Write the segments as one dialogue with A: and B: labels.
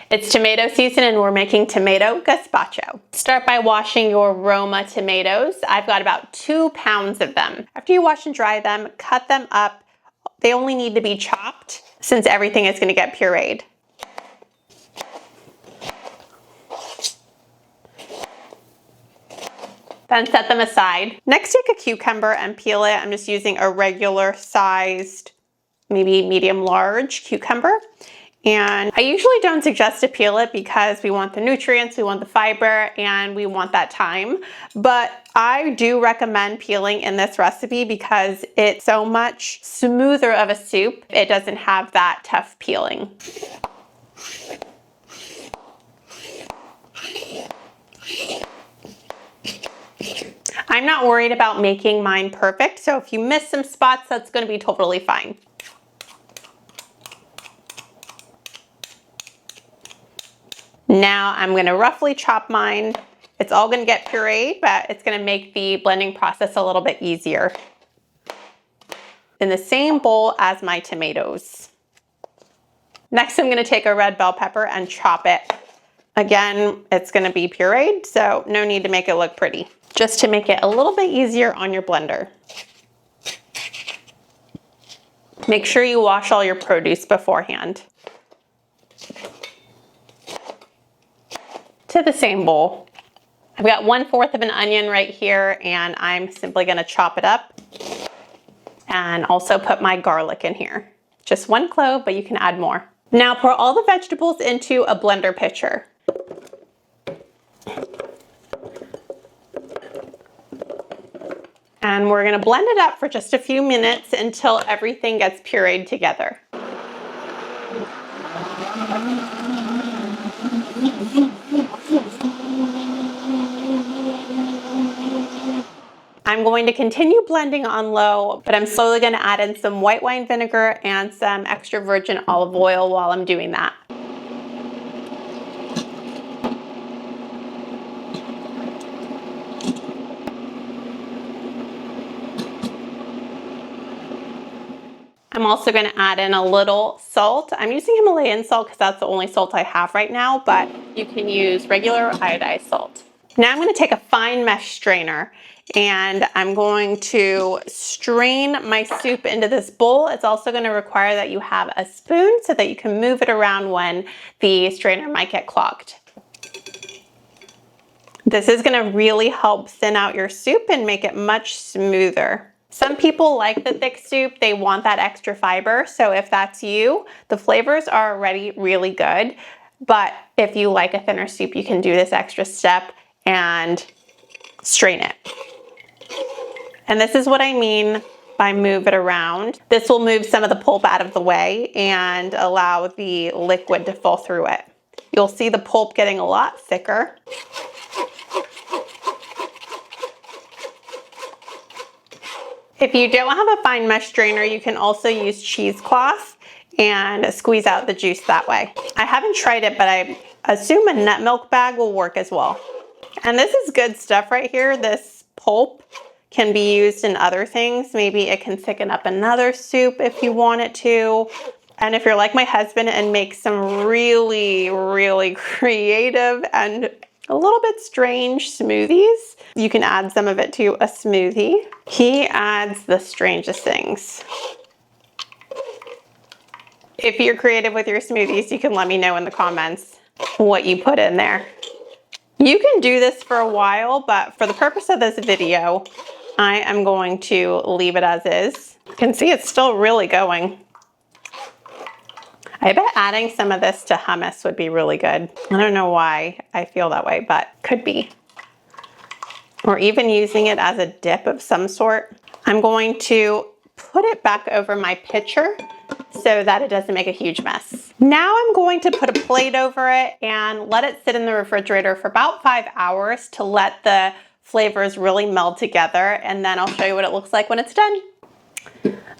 A: It's tomato season and we're making tomato gazpacho. Start by washing your Roma tomatoes. I've got about 2 pounds of them. After you wash and dry them, cut them up. They only need to be chopped since everything is going to get pureed. Then set them aside. Next, take a cucumber and peel it. I'm just using a regular sized, maybe medium large cucumber. And I usually don't suggest to peel it because we want the nutrients, we want the fiber, and we want that time. But I do recommend peeling in this recipe because it's so much smoother of a soup. It doesn't have that tough peeling. I'm not worried about making mine perfect, so if you miss some spots, that's going to be totally fine. Now I'm going to roughly chop mine. It's all going to get pureed, but it's going to make the blending process a little bit easier. In the same bowl as my tomatoes. Next, I'm going to take a red bell pepper and chop it. Again, it's going to be pureed, so no need to make it look pretty. Just to make it a little bit easier on your blender. Make sure you wash all your produce beforehand. To the same bowl. I've got 1/4 of an onion right here and I'm simply going to chop it up and also put my garlic in here. Just 1 clove, but you can add more. Now pour all the vegetables into a blender pitcher. And we're going to blend it up for just a few minutes until everything gets pureed together. I'm going to continue blending on low, but I'm slowly going to add in some white wine vinegar and some extra virgin olive oil while I'm doing that. I'm also going to add in a little salt. I'm using Himalayan salt because that's the only salt I have right now, but you can use regular iodized salt. Now I'm going to take a fine mesh strainer and I'm going to strain my soup into this bowl. It's also going to require that you have a spoon so that you can move it around when the strainer might get clogged. This is going to really help thin out your soup and make it much smoother. Some people like the thick soup, they want that extra fiber. So if that's you, the flavors are already really good. But if you like a thinner soup, you can do this extra step and strain it. And this is what I mean by move it around. This will move some of the pulp out of the way and allow the liquid to fall through it. You'll see the pulp getting a lot thicker. If you don't have a fine mesh strainer, you can also use cheesecloth and squeeze out the juice that way. I haven't tried it, but I assume a nut milk bag will work as well. And this is good stuff right here. This pulp can be used in other things. Maybe it can thicken up another soup if you want it to. And if you're like my husband and make some really, really creative and a little bit strange smoothies, you can add some of it to a smoothie. He adds the strangest things. If you're creative with your smoothies, you can let me know in the comments what you put in there. You can do this for a while, but for the purpose of this video, I am going to leave it as is. You can see it's still really going. I bet adding some of this to hummus would be really good. I don't know why I feel that way, but could be. Or even using it as a dip of some sort. I'm going to put it back over my pitcher so that it doesn't make a huge mess. Now I'm going to put a plate over it and let it sit in the refrigerator for about 5 hours to let the flavors really meld together, and then I'll show you what it looks like when it's done.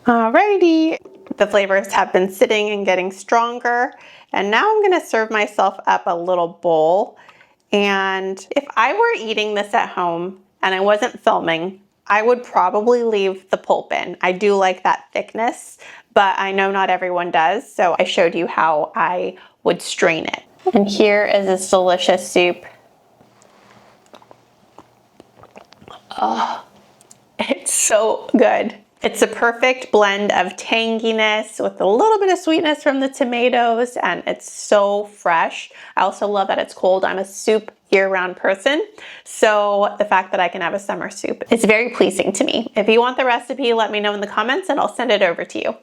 A: Alrighty. The flavors have been sitting and getting stronger. And now I'm gonna serve myself up a little bowl. And if I were eating this at home and I wasn't filming, I would probably leave the pulp in. I do like that thickness, but I know not everyone does. So I showed you how I would strain it. And here is this delicious soup. Oh, it's so good. It's a perfect blend of tanginess with a little bit of sweetness from the tomatoes, and it's so fresh. I also love that it's cold. I'm a soup year-round person, so the fact that I can have a summer soup is very pleasing to me. If you want the recipe, let me know in the comments and I'll send it over to you.